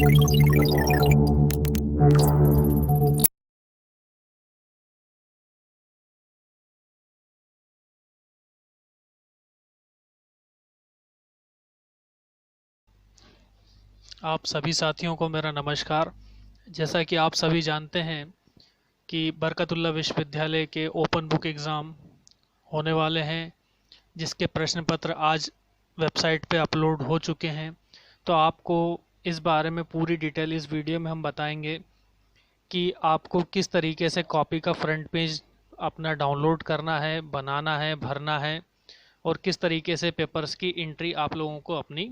आप सभी साथियों को मेरा नमस्कार। जैसा कि आप सभी जानते हैं कि बरकतुल्लाह विश्वविद्यालय के ओपन बुक एग्ज़ाम होने वाले हैं, जिसके प्रश्न पत्र आज वेबसाइट पे अपलोड हो चुके हैं। तो आपको इस बारे में पूरी डिटेल इस वीडियो में हम बताएंगे कि आपको किस तरीके से कॉपी का फ्रंट पेज अपना डाउनलोड करना है, बनाना है, भरना है, और किस तरीके से पेपर्स की एंट्री आप लोगों को अपनी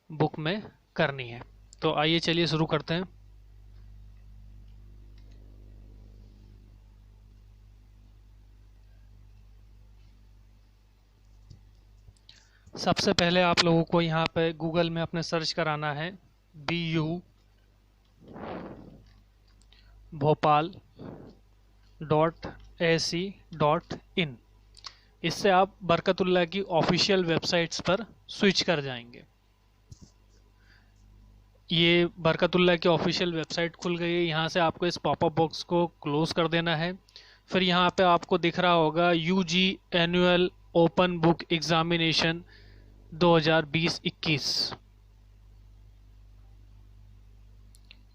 बुक में करनी है। तो आइए चलिए शुरू करते हैं। सबसे पहले आप लोगों को यहाँ पे गूगल में अपने सर्च कराना है BU भोपाल .ac.in। इससे आप बरकतुल्लाह की ऑफिशियल वेबसाइट्स पर स्विच कर जाएंगे। ये बरकतुल्लाह की ऑफिशियल वेबसाइट खुल गई है। यहाँ से आपको इस पॉपअप बॉक्स को क्लोज कर देना है। फिर यहाँ पे आपको दिख रहा होगा UG annual open book examination 2020-21।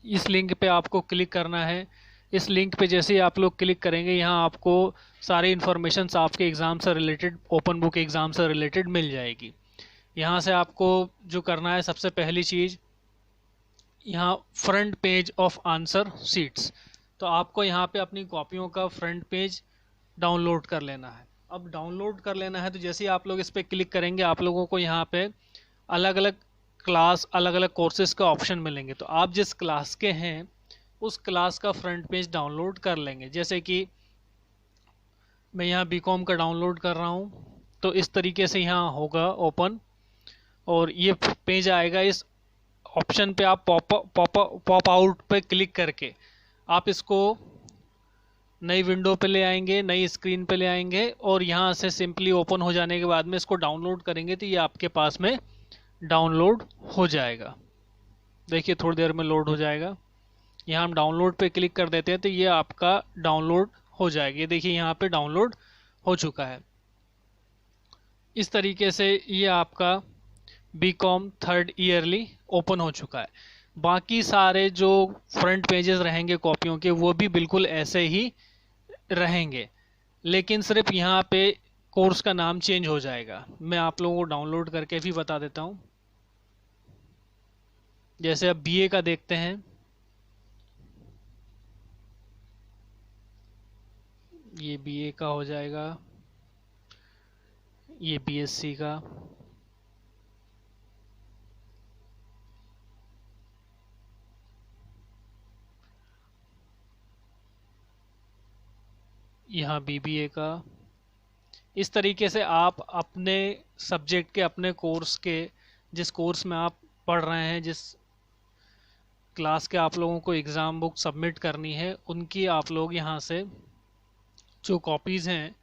इस लिंक पे आपको क्लिक करना है। इस लिंक पे जैसे ही आप लोग क्लिक करेंगे, यहाँ आपको सारी इन्फॉर्मेशन आपके एग्ज़ाम से रिलेटेड, ओपन बुक एग्ज़ाम से रिलेटेड मिल जाएगी। यहाँ से आपको जो करना है, सबसे पहली चीज़ यहाँ front page of answer sheets. तो आपको यहाँ पे अपनी कॉपियों का फ्रंट पेज डाउनलोड कर लेना है। अब डाउनलोड कर लेना है तो जैसे ही आप लोग इस पर क्लिक करेंगे, आप लोगों को यहाँ पे अलग अलग क्लास, अलग अलग कोर्सेज का ऑप्शन मिलेंगे। तो आप जिस क्लास के हैं उस क्लास का फ्रंट पेज डाउनलोड कर लेंगे। जैसे कि मैं यहाँ BCom का डाउनलोड कर रहा हूँ, तो इस तरीके से यहाँ होगा ओपन, और ये पेज आएगा। इस ऑप्शन पे आप पॉप आउट पे क्लिक करके आप इसको नई विंडो पे ले आएंगे, नई स्क्रीन पे ले आएंगे, और यहाँ से सिंपली ओपन हो जाने के बाद में इसको डाउनलोड करेंगे तो ये आपके पास में डाउनलोड हो जाएगा। देखिए थोड़ी देर में लोड हो जाएगा। यहाँ हम डाउनलोड पे क्लिक कर देते हैं तो ये आपका डाउनलोड हो जाएगा। ये देखिए यहाँ पे डाउनलोड हो चुका है। इस तरीके से ये आपका BCom थर्ड ईयरली ओपन हो चुका है। बाकी सारे जो फ्रंट पेजेस रहेंगे कॉपियों के, वो भी बिल्कुल ऐसे ही रहेंगे, लेकिन सिर्फ यहाँ पे कोर्स का नाम चेंज हो जाएगा। मैं आप लोगों को डाउनलोड करके भी बता देता हूँ। जैसे अब BA का देखते हैं, ये BA का हो जाएगा, ये BSc का, यहाँ BBA का। इस तरीके से आप अपने सब्जेक्ट के, अपने कोर्स के, जिस कोर्स में आप पढ़ रहे हैं, जिस क्लास के आप लोगों को एग्ज़ाम बुक सबमिट करनी है, उनकी आप लोग यहाँ से जो कॉपीज़ हैं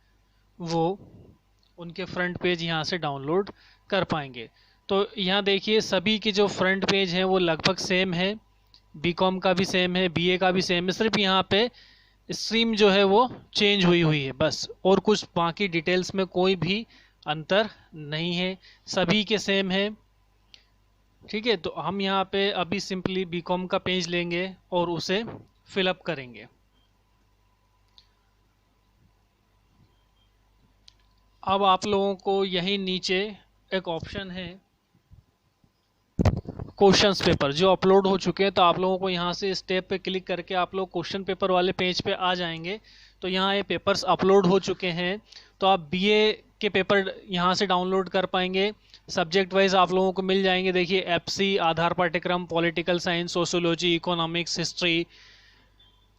वो उनके फ्रंट पेज यहाँ से डाउनलोड कर पाएंगे। तो यहाँ देखिए सभी के जो फ्रंट पेज हैं वो लगभग सेम है। BCom का भी सेम है, BA का भी सेम है, सिर्फ यहाँ पे स्ट्रीम जो है वो चेंज हुई है बस, और कुछ बाकी डिटेल्स में कोई भी अंतर नहीं है, सभी के सेम है। ठीक है, तो हम यहाँ पे अभी सिंपली BCom का पेज लेंगे और उसे फिलअप करेंगे। अब आप लोगों को यहीं नीचे एक ऑप्शन है क्वेश्चंस पेपर, जो अपलोड हो चुके हैं। तो आप लोगों को यहाँ से स्टेप पे क्लिक करके आप लोग क्वेश्चन पेपर वाले पेज पे आ जाएंगे। तो यहाँ ये पेपर्स अपलोड हो चुके हैं। तो आप BA के पेपर यहाँ से डाउनलोड कर पाएंगे। सब्जेक्ट वाइज आप लोगों को मिल जाएंगे। देखिए FC आधार पाठ्यक्रम, political science, sociology, economics, history,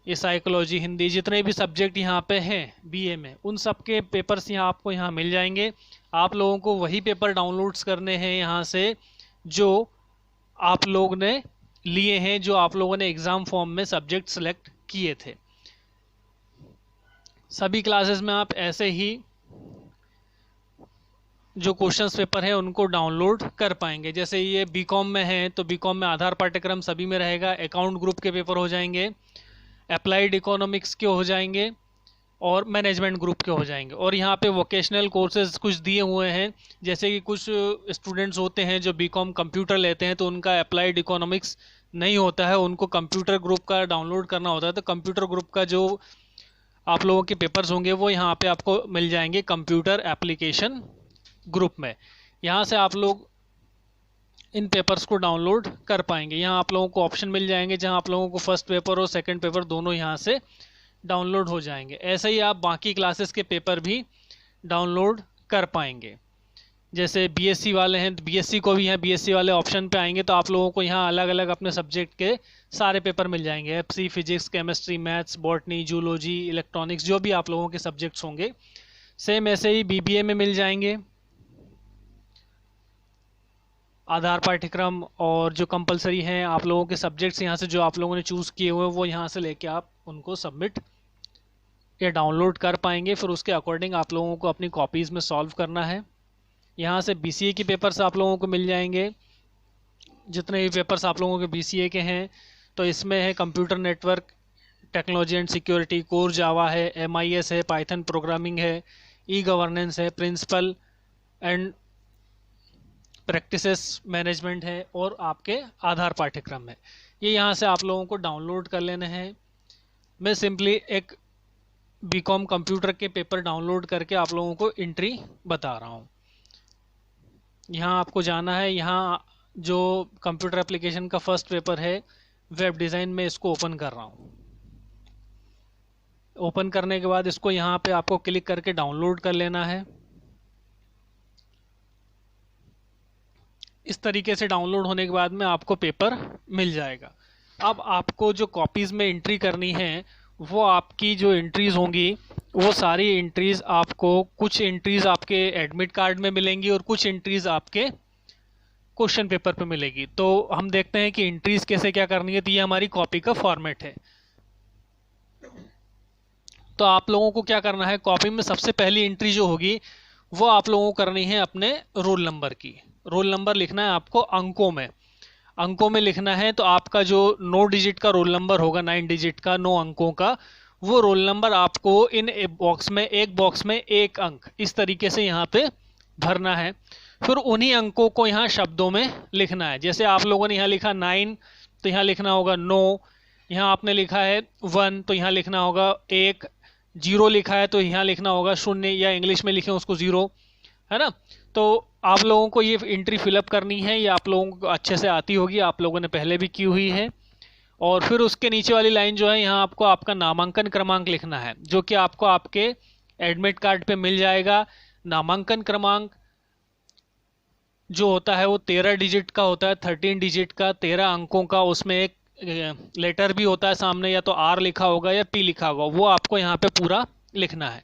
ये साइकोलॉजी, हिंदी, जितने भी सब्जेक्ट यहाँ पे हैं BA में, उन सब के पेपर्स यहाँ आपको यहाँ मिल जाएंगे। आप लोगों को वही पेपर डाउनलोड्स करने हैं यहाँ से जो आप लोग ने लिए हैं, जो आप लोगों ने एग्ज़ाम फॉर्म में सब्जेक्ट सेलेक्ट किए थे। सभी क्लासेस में आप ऐसे ही जो क्वेश्चंस पेपर है उनको डाउनलोड कर पाएंगे। जैसे ये बीकॉम में है तो बीकॉम में आधार पाठ्यक्रम सभी में रहेगा, अकाउंट ग्रुप के पेपर हो जाएंगे, अप्लाइड इकोनॉमिक्स के हो जाएंगे और मैनेजमेंट ग्रुप के हो जाएंगे। और यहाँ पे वोकेशनल कोर्सेज कुछ दिए हुए हैं, जैसे कि कुछ स्टूडेंट्स होते हैं जो बीकॉम कंप्यूटर लेते हैं तो उनका अप्लाइड इकोनॉमिक्स नहीं होता है, उनको कंप्यूटर ग्रुप का डाउनलोड करना होता है। तो कंप्यूटर ग्रुप का जो आप लोगों के पेपर्स होंगे वो यहाँ पे आपको मिल जाएंगे कंप्यूटर एप्लीकेशन ग्रुप में। यहाँ से आप लोग इन पेपर्स को डाउनलोड कर पाएंगे। यहाँ आप लोगों को ऑप्शन मिल जाएंगे जहाँ आप लोगों को फर्स्ट पेपर और सेकंड पेपर दोनों यहाँ से डाउनलोड हो जाएंगे। ऐसे ही आप बाकी क्लासेस के पेपर भी डाउनलोड कर पाएंगे। जैसे बीएससी वाले हैं तो बीएससी को भी यहाँ बीएससी वाले ऑप्शन पे आएंगे तो आप लोगों को यहाँ अलग अलग अपने सब्जेक्ट के सारे पेपर मिल जाएंगे, FC, physics, chemistry, maths, botany, zoology, electronics, जो भी आप लोगों के सब्जेक्ट्स होंगे। सेम ऐसे ही बीबीए में मिल जाएंगे आधार पाठ्यक्रम और जो कंपलसरी हैं आप लोगों के सब्जेक्ट्स यहाँ से जो आप लोगों ने चूज़ किए हुए वो यहाँ से लेके आप उनको सबमिट या डाउनलोड कर पाएंगे। फिर उसके अकॉर्डिंग आप लोगों को अपनी कॉपीज़ में सॉल्व करना है। यहाँ से बीसीए के पेपर्स आप लोगों को मिल जाएंगे, जितने भी पेपर्स आप लोगों के बीसीए के हैं। तो इसमें है computer network technology and security, core Java है, एमआईएस है, पाइथन प्रोग्रामिंग है, ई गवर्नेंस है, प्रिंसिपल एंड प्रैक्टिसेस मैनेजमेंट है और आपके आधार पाठ्यक्रम है। ये यहाँ से आप लोगों को डाउनलोड कर लेने हैं। मैं सिंपली एक बीकॉम कंप्यूटर के पेपर डाउनलोड करके आप लोगों को एंट्री बता रहा हूँ। यहाँ आपको जाना है, यहाँ जो कंप्यूटर एप्लीकेशन का फर्स्ट पेपर है वेब डिज़ाइन में, इसको ओपन कर रहा हूँ। ओपन करने के बाद इसको यहाँ पे आपको क्लिक करके डाउनलोड कर लेना है। इस तरीके से डाउनलोड होने के बाद में आपको पेपर मिल जाएगा। अब आपको जो कॉपीज़ में एंट्री करनी है वो आपकी जो एंट्रीज़ होंगी वो सारी एंट्रीज़ आपको, कुछ एंट्रीज़ आपके एडमिट कार्ड में मिलेंगी और कुछ एंट्रीज़ आपके क्वेश्चन पेपर पे मिलेगी। तो हम देखते हैं कि एंट्रीज़ कैसे क्या करनी है। तो ये हमारी कॉपी का फॉर्मेट है। तो आप लोगों को क्या करना है, कॉपी में सबसे पहली एंट्री जो होगी वो आप लोगों को करनी है अपने रोल नंबर की। रोल नंबर लिखना है आपको अंकों में, अंकों में लिखना है। तो आपका जो 9 डिजिट का रोल नंबर होगा, 9 डिजिट का 9 अंकों का, वो रोल नंबर आपको इन बॉक्स में, एक बॉक्स में एक अंक इस तरीके से यहाँ पे भरना है। फिर उन्हीं अंकों को यहाँ शब्दों में लिखना है। जैसे आप लोगों ने यहाँ लिखा 9 तो यहाँ लिखना होगा 9, यहाँ आपने लिखा है 1 तो यहाँ लिखना होगा 1, 0 लिखा है तो यहाँ लिखना होगा 0, या इंग्लिश में लिखें उसको 0, है ना। तो आप लोगों को ये एंट्री फिलअप करनी है, ये आप लोगों को अच्छे से आती होगी, आप लोगों ने पहले भी की हुई है। और फिर उसके नीचे वाली लाइन जो है, यहाँ आपको आपका नामांकन क्रमांक लिखना है, जो कि आपको आपके एडमिट कार्ड पे मिल जाएगा। नामांकन क्रमांक जो होता है वो 13 डिजिट का होता है, 13 डिजिट का, 13 अंकों का। उसमें एक लेटर भी होता है सामने, या तो आर लिखा होगा या पी लिखा होगा, वो आपको यहाँ पे पूरा लिखना है।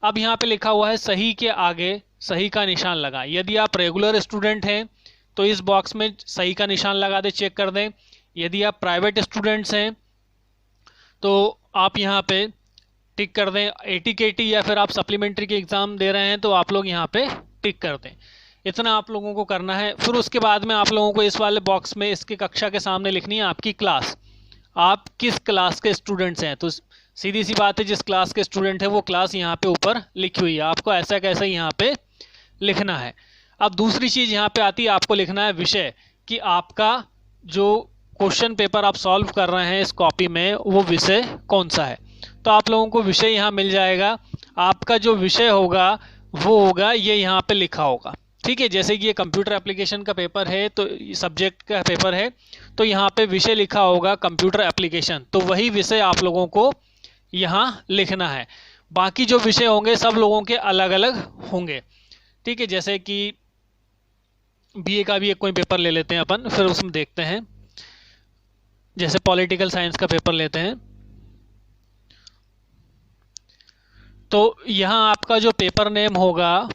अब यहाँ पे लिखा हुआ है सही के आगे सही का निशान लगा। यदि आप रेगुलर स्टूडेंट हैं तो इस बॉक्स में सही का निशान लगा दे, चेक कर दें। यदि आप प्राइवेट स्टूडेंट्स हैं तो आप यहाँ पे टिक कर दें। एटीकेटी या फिर आप सप्लीमेंट्री के एग्ज़ाम दे रहे हैं तो आप लोग यहाँ पे टिक कर दें। इतना आप लोगों को करना है। फिर उसके बाद में आप लोगों को इस वाले बॉक्स में इसके कक्षा के सामने लिखनी है आपकी क्लास, आप किस क्लास के स्टूडेंट्स हैं। तो सीधी सी बात है, जिस क्लास के स्टूडेंट है वो क्लास यहाँ पे ऊपर लिखी हुई है, आपको ऐसा कैसा यहाँ पे लिखना है। अब दूसरी चीज़ यहाँ पे आती है, आपको लिखना है विषय, कि आपका जो क्वेश्चन पेपर आप सॉल्व कर रहे हैं इस कॉपी में वो विषय कौन सा है। तो आप लोगों को विषय यहाँ मिल जाएगा। आपका जो विषय होगा वो होगा ये यहाँ पे लिखा होगा, ठीक है। जैसे कि ये कंप्यूटर एप्लीकेशन का पेपर है तो सब्जेक्ट का पेपर है, तो यहाँ पे विषय लिखा होगा कंप्यूटर एप्लीकेशन, तो वही विषय आप लोगों को यहाँ लिखना है। बाकी जो विषय होंगे सब लोगों के अलग अलग होंगे, ठीक है। जैसे कि बीए का भी एक कोई पेपर ले लेते हैं अपन, फिर उसमें देखते हैं। जैसे पॉलिटिकल साइंस का पेपर लेते हैं, तो यहाँ आपका जो पेपर नेम होगा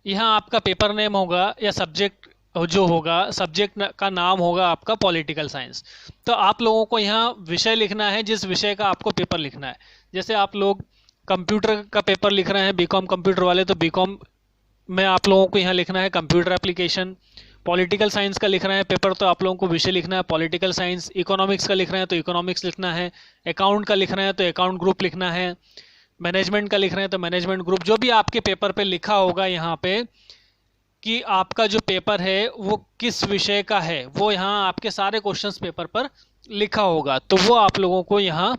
यहाँ आपका पेपर नेम होगा या सब्जेक्ट जो होगा सब्जेक्ट का नाम होगा आपका पॉलिटिकल साइंस। तो आप लोगों को यहाँ विषय लिखना है, जिस विषय का आपको पेपर लिखना है। जैसे आप लोग कंप्यूटर का पेपर लिख रहे हैं, बीकॉम कंप्यूटर वाले, तो बीकॉम में आप लोगों को यहाँ लिखना है कंप्यूटर एप्लीकेशन। पॉलिटिकल साइंस का लिख रहे हैं पेपर, तो आप लोगों को विषय लिखना है पॉलिटिकल साइंस। इकोनॉमिक्स का लिख रहे हैं तो इकोनॉमिक्स लिखना है। अकाउंट का लिख रहे हैं तो अकाउंट ग्रुप लिखना है। मैनेजमेंट का लिख रहे हैं तो मैनेजमेंट ग्रुप। जो भी आपके पेपर पे लिखा होगा यहाँ पे कि आपका जो पेपर है वो किस विषय का है, वो यहाँ आपके सारे क्वेश्चंस पेपर पर लिखा होगा, तो वो आप लोगों को यहाँ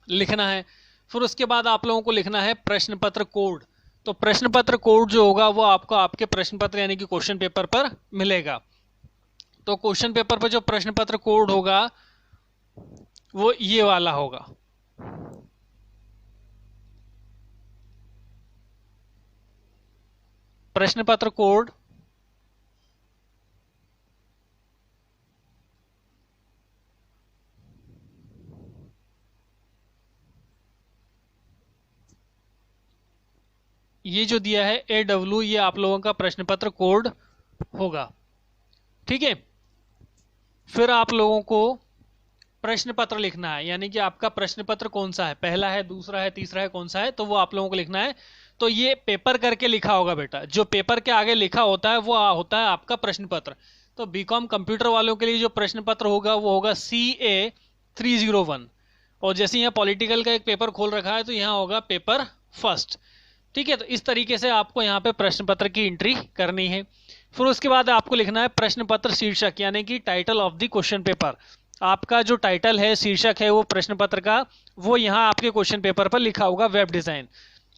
लिखना है। फिर उसके बाद आप लोगों को लिखना है प्रश्न पत्र कोड। तो प्रश्न पत्र कोड जो होगा वो आपको आपके प्रश्न पत्र यानी कि क्वेश्चन पेपर पर मिलेगा। तो क्वेश्चन पेपर पर जो प्रश्न पत्र कोड होगा वो ये वाला होगा। प्रश्न पत्र कोड ये जो दिया है AW, ये आप लोगों का प्रश्न पत्र कोड होगा। ठीक है, फिर आप लोगों को प्रश्न पत्र लिखना है, यानी कि आपका प्रश्न पत्र कौन सा है, पहला है, दूसरा है, तीसरा है, कौन सा है, तो वो आप लोगों को लिखना है। तो ये पेपर करके लिखा होगा बेटा, जो पेपर के आगे लिखा होता है वो होता है आपका प्रश्न पत्र। तो बीकॉम कंप्यूटर वालों के लिए जो प्रश्न पत्र होगा वो होगा CA 301। और जैसे यहाँ पॉलिटिकल का एक पेपर खोल रखा है तो यहाँ होगा पेपर फर्स्ट। ठीक है, तो इस तरीके से आपको यहाँ पे प्रश्न पत्र की एंट्री करनी है। फिर उसके बाद आपको लिखना है प्रश्न पत्र शीर्षक, यानी कि title of the question paper. आपका जो टाइटल है, शीर्षक है वो प्रश्न पत्र का, वो यहाँ आपके क्वेश्चन पेपर पर लिखा होगा वेब डिजाइन।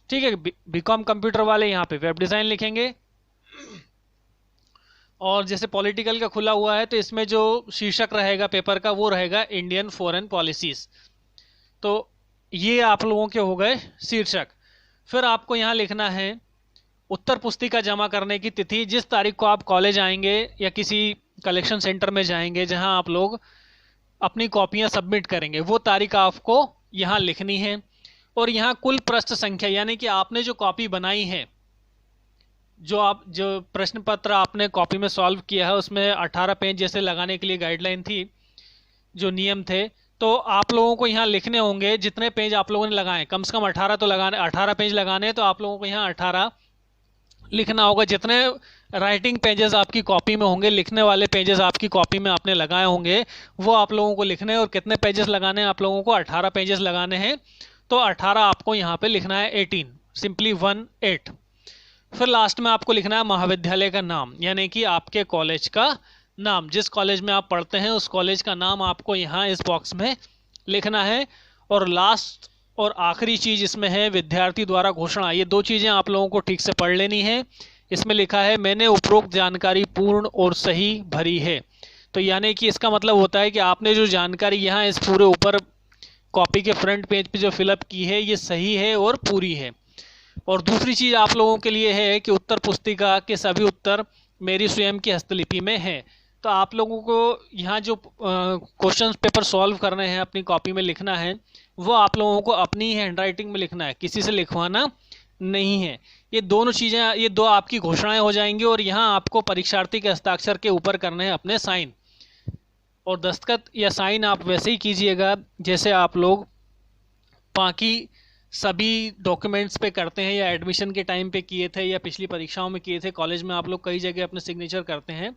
ठीक है, बीकॉम कंप्यूटर वाले यहाँ पे वेब डिजाइन लिखेंगे। और जैसे पॉलिटिकल का खुला हुआ है तो इसमें जो शीर्षक रहेगा पेपर का वो रहेगा इंडियन फॉरेन पॉलिसीज। तो ये आप लोगों के हो गए शीर्षक। फिर आपको यहाँ लिखना है उत्तर पुस्तिका जमा करने की तिथि, जिस तारीख को आप कॉलेज आएंगे या किसी कलेक्शन सेंटर में जाएंगे जहां आप लोग अपनी कॉपियां सबमिट करेंगे, वो तारीख आपको यहाँ लिखनी है। और यहाँ कुल पृष्ठ संख्या, यानी कि आपने जो कॉपी बनाई है, जो प्रश्न पत्र आपने कॉपी में सॉल्व किया है उसमें 18 पेज जैसे लगाने के लिए गाइडलाइन थी, जो नियम थे, तो आप लोगों को यहाँ लिखने होंगे जितने पेज आप लोगों ने लगाए, कम से कम 18 तो लगाने, 18 पेज लगाने, तो आप लोगों को यहाँ 18 लिखना होगा। जितने राइटिंग पेजेस आपकी कॉपी में होंगे, लिखने वाले पेजेस आपकी कॉपी में आपने लगाए होंगे, वो आप लोगों को लिखने हैं। और कितने पेजेस लगाने हैं आप लोगों को, 18 पेजेस लगाने हैं। तो 18 आपको यहाँ पे लिखना है 18, सिंपली 18। फिर लास्ट में आपको लिखना है महाविद्यालय का नाम, यानी कि आपके कॉलेज का नाम, जिस कॉलेज में आप पढ़ते हैं उस कॉलेज का नाम आपको यहाँ इस बॉक्स में लिखना है। और लास्ट और आखिरी चीज इसमें है विद्यार्थी द्वारा घोषणा। ये दो चीजें आप लोगों को ठीक से पढ़ लेनी है। इसमें लिखा है मैंने उपरोक्त जानकारी पूर्ण और सही भरी है। तो यानी कि इसका मतलब होता है कि आपने जो जानकारी यहाँ इस पूरे ऊपर कॉपी के फ्रंट पेज पे जो फिलअप की है ये सही है और पूरी है। और दूसरी चीज आप लोगों के लिए है कि उत्तर पुस्तिका के सभी उत्तर मेरी स्वयं की हस्तलिपि में है। तो आप लोगों को यहाँ जो क्वेश्चन पेपर सॉल्व करने हैं अपनी कॉपी में लिखना है, वो आप लोगों को अपनी हैंडराइटिंग में लिखना है, किसी से लिखवाना नहीं है। ये दोनों चीज़ें, ये दो आपकी घोषणाएं हो जाएंगी। और यहाँ आपको परीक्षार्थी के हस्ताक्षर के ऊपर करने हैं अपने साइन। और दस्तखत या साइन आप वैसे ही कीजिएगा जैसे आप लोग बाकी सभी डॉक्यूमेंट्स पे करते हैं, या एडमिशन के टाइम पे किए थे, या पिछली परीक्षाओं में किए थे। कॉलेज में आप लोग कई जगह अपने सिग्नेचर करते हैं,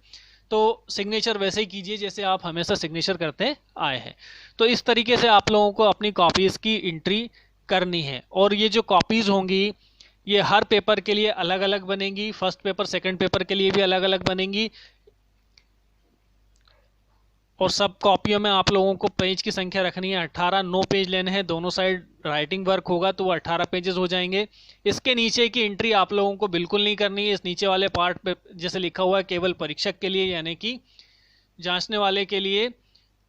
तो सिग्नेचर वैसे ही कीजिए जैसे आप हमेशा सिग्नेचर करते आए हैं। तो इस तरीके से आप लोगों को अपनी कॉपीज़ की एंट्री करनी है। और ये जो कॉपीज़ होंगी ये हर पेपर के लिए अलग अलग बनेंगी, फर्स्ट पेपर सेकंड पेपर के लिए भी अलग अलग बनेंगी। और सब कॉपियों में आप लोगों को पेज की संख्या रखनी है 18, 9 पेज लेने हैं, दोनों साइड राइटिंग वर्क होगा तो वो 18 पेजेस हो जाएंगे। इसके नीचे की एंट्री आप लोगों को बिल्कुल नहीं करनी है। इस नीचे वाले पार्ट पे जैसे लिखा हुआ है केवल परीक्षक के लिए, यानी कि जांचने वाले के लिए,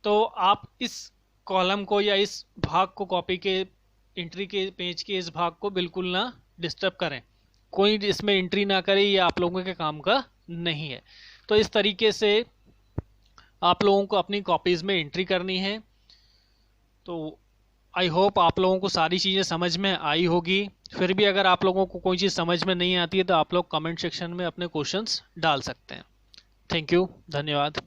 तो आप इस कॉलम को या इस भाग को, कॉपी के एंट्री के पेज के इस भाग को बिल्कुल ना डिस्टर्ब करें, कोई इसमें एंट्री ना करे, ये आप लोगों के काम का नहीं है। तो इस तरीके से आप लोगों को अपनी कॉपीज़ में एंट्री करनी है। तो आई होप आप लोगों को सारी चीज़ें समझ में आई होगी। फिर भी अगर आप लोगों को कोई चीज़ समझ में नहीं आती है तो आप लोग कमेंट सेक्शन में अपने क्वेश्चंस डाल सकते हैं। थैंक यू, धन्यवाद।